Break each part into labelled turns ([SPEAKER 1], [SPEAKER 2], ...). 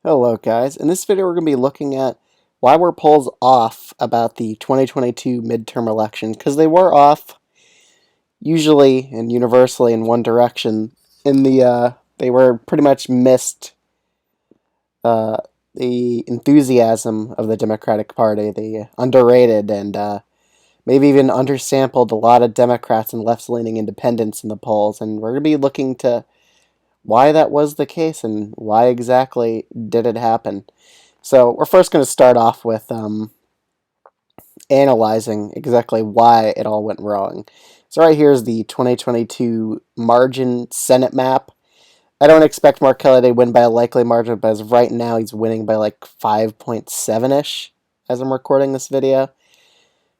[SPEAKER 1] Hello guys, in this video we're going to be looking at why were polls off about the 2022 midterm election, because they were off usually and universally in one direction. They were pretty much missed uh, the enthusiasm of the Democratic Party. They underrated and maybe even undersampled a lot of Democrats and left-leaning independents in the polls, and we're going to be looking to why that was the case and why exactly did it happen. So we're first going to start off with analyzing exactly why it all went wrong. So right here is the 2022 margin Senate map. I don't expect Mark Kelly to win by a likely margin, but as of right now, he's winning by like 5.7-ish as I'm recording this video.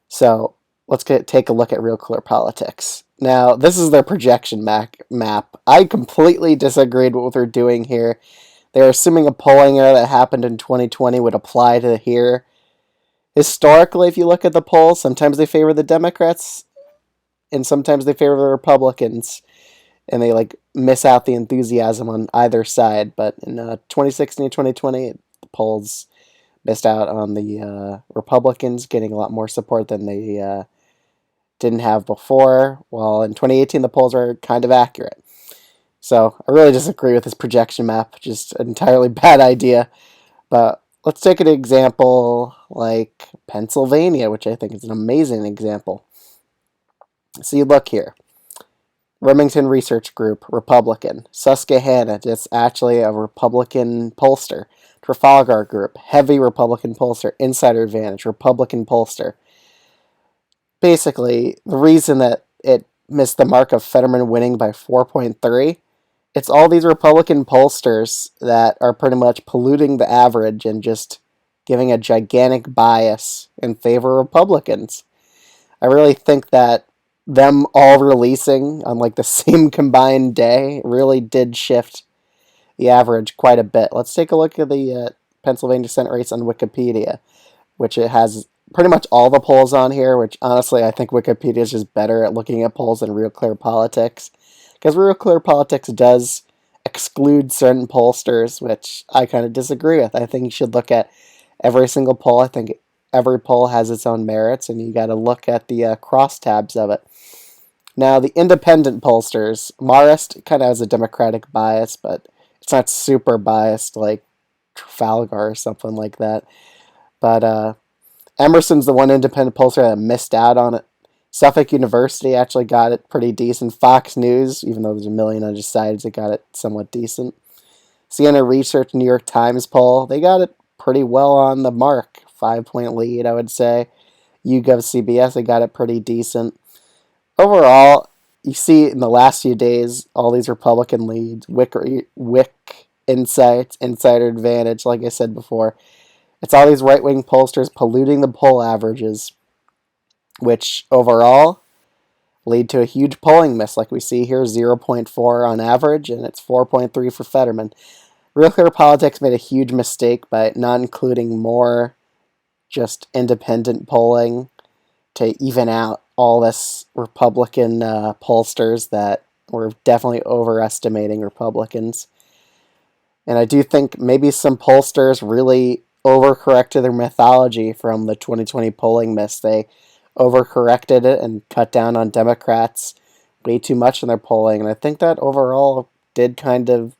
[SPEAKER 1] So let's take a look at Real Clear Politics. Now, this is their projection map. I completely disagreed with what they're doing here. They're assuming a polling error that happened in 2020 would apply to here. Historically, if you look at the polls, sometimes they favor the Democrats and sometimes they favor the Republicans, and they like miss out the enthusiasm on either side. But in 2016 and 2020, the polls missed out on the Republicans getting a lot more support than they didn't have before, while in 2018 the polls are kind of accurate. So I really disagree with this projection map, just an entirely bad idea. But let's take an example like Pennsylvania, which I think is an amazing example. So you look here. Remington Research Group, Republican. Susquehanna, it's actually a Republican pollster. Trafalgar Group, heavy Republican pollster. Insider Advantage, Republican pollster. Basically, the reason that it missed the mark of Fetterman winning by 4.3, it's all these Republican pollsters that are pretty much polluting the average and just giving a gigantic bias in favor of Republicans. I really think that them all releasing on like the same combined day really did shift the average quite a bit. Let's take a look at the Pennsylvania Senate race on Wikipedia, which it has pretty much all the polls on here, which honestly I think Wikipedia is just better at looking at polls than Real Clear Politics, because Real Clear Politics does exclude certain pollsters, which I kind of disagree with. I think you should look at every single poll. I think every poll has its own merits, and you got to look at the crosstabs of it. Now, the independent pollsters, Marist kind of has a Democratic bias, but it's not super biased like Trafalgar or something like that. But Emerson's the one independent pollster that missed out on it. Suffolk University actually got it pretty decent. Fox News, even though there's a million undecideds, it got it somewhat decent. Siena Research, New York Times poll, they got it pretty well on the mark. 5-point lead, I would say. YouGov CBS, they got it pretty decent. Overall, you see in the last few days, all these Republican leads, Wick Insights, Insider Advantage, like I said before, it's all these right-wing pollsters polluting the poll averages, which overall lead to a huge polling miss, like we see here, 0.4 on average, and it's 4.3 for Fetterman. Real Clear Politics made a huge mistake by not including more just independent polling to even out all this Republican pollsters that were definitely overestimating Republicans. And I do think maybe some pollsters really overcorrected their methodology from the 2020 polling miss. They overcorrected it and cut down on Democrats way too much in their polling. And I think that overall did kind of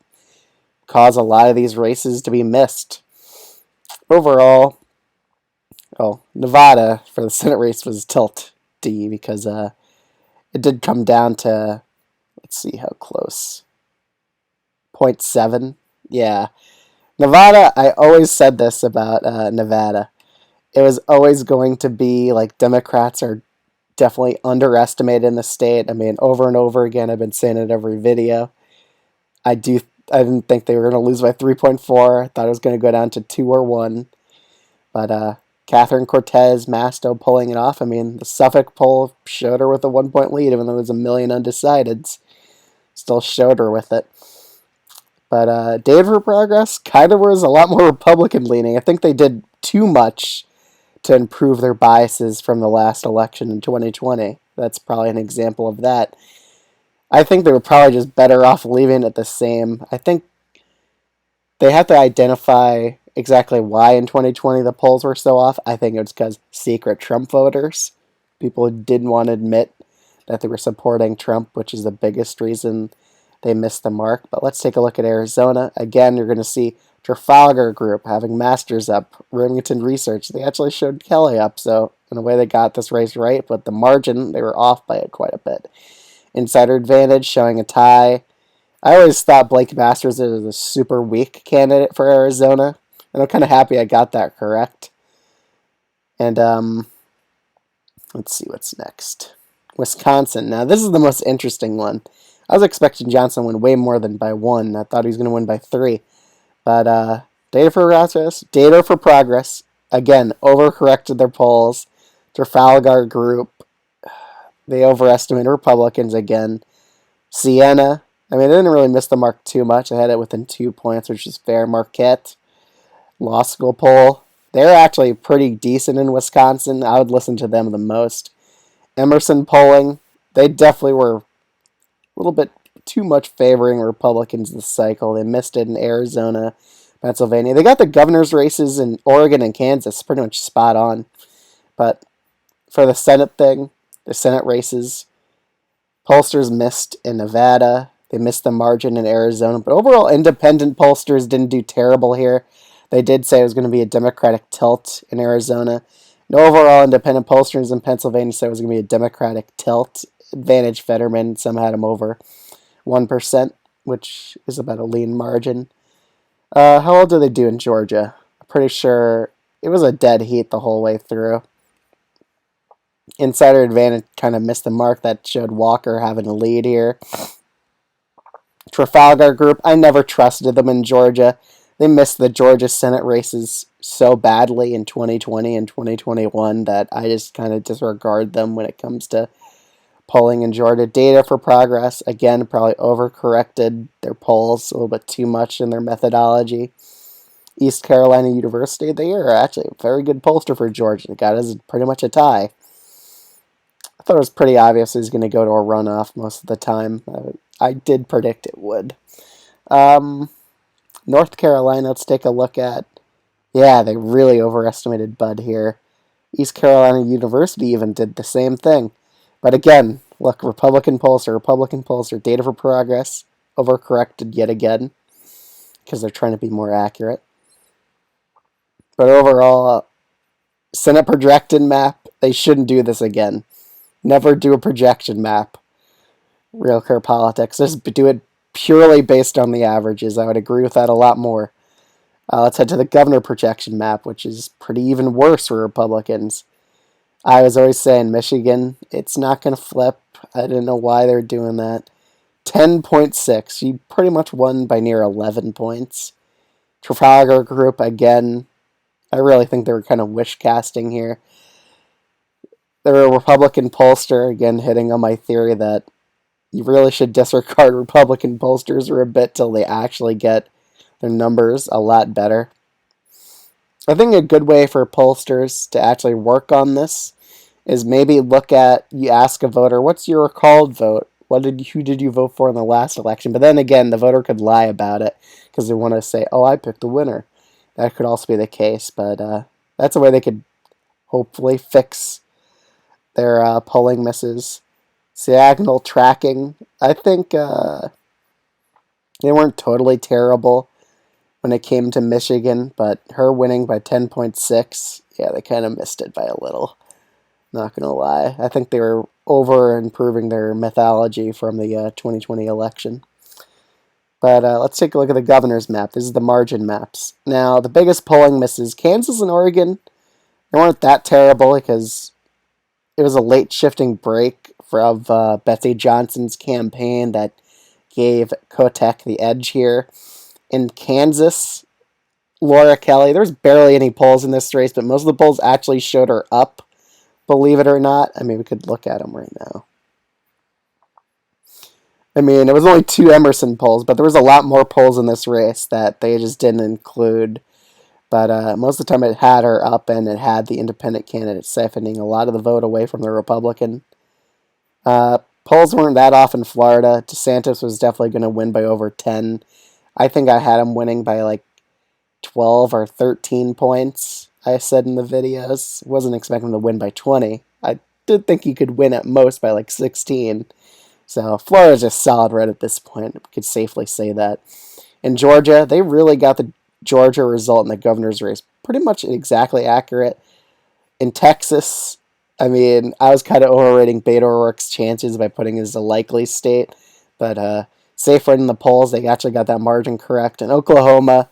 [SPEAKER 1] cause a lot of these races to be missed. Overall, Nevada for the Senate race was tilt D because it did come down to, let's see how close, 0.7. Yeah. Nevada, I always said this about Nevada. It was always going to be like Democrats are definitely underestimated in the state. I mean, over and over again, I've been saying it every video. I didn't think they were going to lose by 3.4. I thought it was going to go down to 2 or 1. But Catherine Cortez, Masto pulling it off. I mean, the Suffolk poll showed her with a 1-point lead, even though there was a million undecideds. Still showed her with it. But Dave for Progress kind of was a lot more Republican leaning. I think they did too much to improve their biases from the last election in 2020. That's probably an example of that. I think they were probably just better off leaving it the same. I think they have to identify exactly why in 2020 the polls were so off. I think it was because secret Trump voters, people who didn't want to admit that they were supporting Trump, which is the biggest reason they missed the mark. But let's take a look at Arizona. Again, you're going to see Trafalgar Group having Masters up, Remington Research. They actually showed Kelly up, so in a way they got this race right, but the margin, they were off by it quite a bit. Insider Advantage showing a tie. I always thought Blake Masters was a super weak candidate for Arizona, and I'm kind of happy I got that correct. And let's see what's next. Wisconsin. Now, this is the most interesting one. I was expecting Johnson to win way more than by 1. I thought he was going to win by 3. But data for progress. Again, overcorrected their polls. Trafalgar Group, they overestimated Republicans again. Siena, I mean, they didn't really miss the mark too much. They had it within 2 points, which is fair. Marquette, law school poll, they're actually pretty decent in Wisconsin. I would listen to them the most. Emerson polling, they definitely were a little bit too much favoring Republicans this cycle. They missed it in Arizona, Pennsylvania. They got the governor's races in Oregon and Kansas pretty much spot on. But for the Senate thing, the Senate races, pollsters missed in Nevada. They missed the margin in Arizona. But overall, independent pollsters didn't do terrible here. They did say it was going to be a Democratic tilt in Arizona. No overall independent pollsters in Pennsylvania said it was going to be a Democratic tilt. Advantage Fetterman, some had him over 1%, which is about a lean margin. How well did they do in Georgia? I'm pretty sure it was a dead heat the whole way through. Insider Advantage kind of missed the mark. That showed Walker having a lead here. Trafalgar Group, I never trusted them in Georgia. They missed the Georgia Senate races so badly in 2020 and 2021 that I just kind of disregard them when it comes to polling in Georgia. Data for progress, again, probably overcorrected their polls a little bit too much in their methodology. East Carolina University, they are actually a very good pollster for Georgia. They got us pretty much a tie. I thought it was pretty obvious he was going to go to a runoff most of the time. I did predict it would. North Carolina, let's take a look at. Yeah, they really overestimated Bud here. East Carolina University even did the same thing. But again, look, Republican pollster, data for progress, overcorrected yet again, because they're trying to be more accurate. But overall, Senate projection map, they shouldn't do this again. Never do a projection map. Real clear politics. Just do it purely based on the averages. I would agree with that a lot more. Let's head to the governor projection map, which is pretty even worse for Republicans. I was always saying Michigan, it's not going to flip. I didn't know why they were doing that. 10.6. She pretty much won by near 11 points. Trafalgar Group, again, I really think they were kind of wish casting here. They're a Republican pollster, again, hitting on my theory that you really should disregard Republican pollsters for a bit till they actually get their numbers a lot better. I think a good way for pollsters to actually work on this is maybe you ask a voter, what's your recalled vote? Who did you vote for in the last election? But then again, the voter could lie about it because they want to say, oh, I picked the winner. That could also be the case, but that's a way they could hopefully fix their polling misses. Diagonal tracking, I think they weren't totally terrible when it came to Michigan, but her winning by 10.6, yeah, they kind of missed it by a little. Not going to lie. I think they were over-improving their methodology from the 2020 election. But let's take a look at the governor's map. This is the margin maps. Now, the biggest polling misses, Kansas and Oregon, they weren't that terrible because it was a late shifting break of Betsy Johnson's campaign that gave Kotek the edge here. In Kansas, Laura Kelly, there's barely any polls in this race, but most of the polls actually showed her up, believe it or not. I mean, we could look at them right now. I mean, it was only 2 Emerson polls, but there was a lot more polls in this race that they just didn't include. But most of the time it had her up, and it had the independent candidate siphoning a lot of the vote away from the Republican. Polls weren't that off in Florida. DeSantis was definitely going to win by over 10. I think I had him winning by like 12 or 13 points, I said in the videos. Wasn't expecting to win by 20. I did think he could win at most by like 16. So Florida's just solid right at this point. We could safely say that. In Georgia, they really got the Georgia result in the governor's race pretty much exactly accurate. In Texas, I mean, I was kind of overrating Beto O'Rourke's chances by putting his a likely state, but safe right in the polls, they actually got that margin correct. In Oklahoma,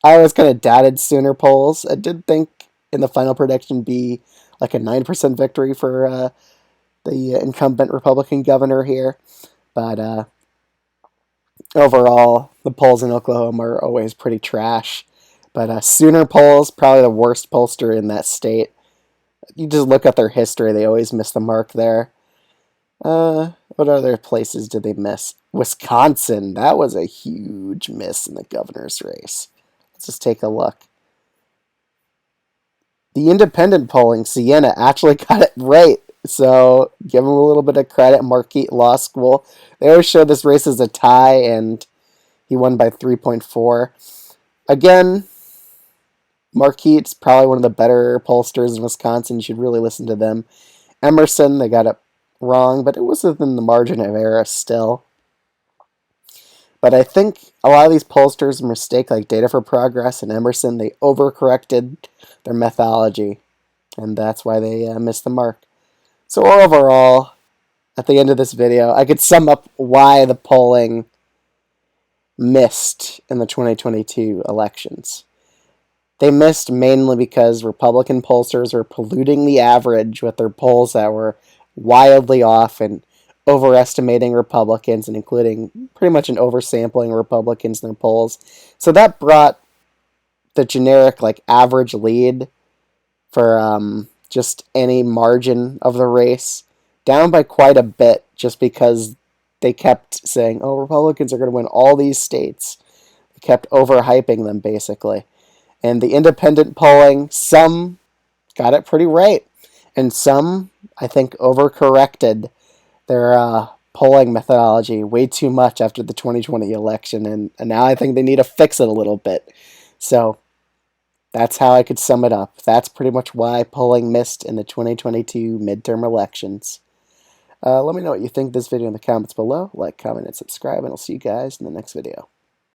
[SPEAKER 1] I was kind of doubted Sooner polls. I did think in the final prediction be like a 9% victory for the incumbent Republican governor here, but overall, the polls in Oklahoma are always pretty trash. But Sooner polls, probably the worst pollster in that state. You just look at their history; they always miss the mark there. What other places did they miss? Wisconsin, that was a huge miss in the governor's race. Let's just take a look. The independent polling, Siena actually got it right. So give them a little bit of credit. Marquette Law School. They always showed this race as a tie, and he won by 3.4. Again, Marquette's probably one of the better pollsters in Wisconsin. You should really listen to them. Emerson, they got it wrong, but it was within the margin of error still. But I think a lot of these pollsters mistake like Data for Progress and Emerson. They overcorrected their methodology, and that's why they missed the mark. So overall, at the end of this video, I could sum up why the polling missed in the 2022 elections. They missed mainly because Republican pollsters were polluting the average with their polls that were wildly off and overestimating Republicans and including pretty much an oversampling Republicans in their polls. So that brought the generic like average lead for just any margin of the race down by quite a bit just because they kept saying, oh, Republicans are going to win all these states. They kept overhyping them basically. And the independent polling, some got it pretty right. And some, I think, overcorrected their polling methodology way too much after the 2020 election. And now I think they need to fix it a little bit. So that's how I could sum it up. That's pretty much why polling missed in the 2022 midterm elections. Let me know what you think of this video in the comments below. Like, comment, and subscribe, and I'll see you guys in the next video.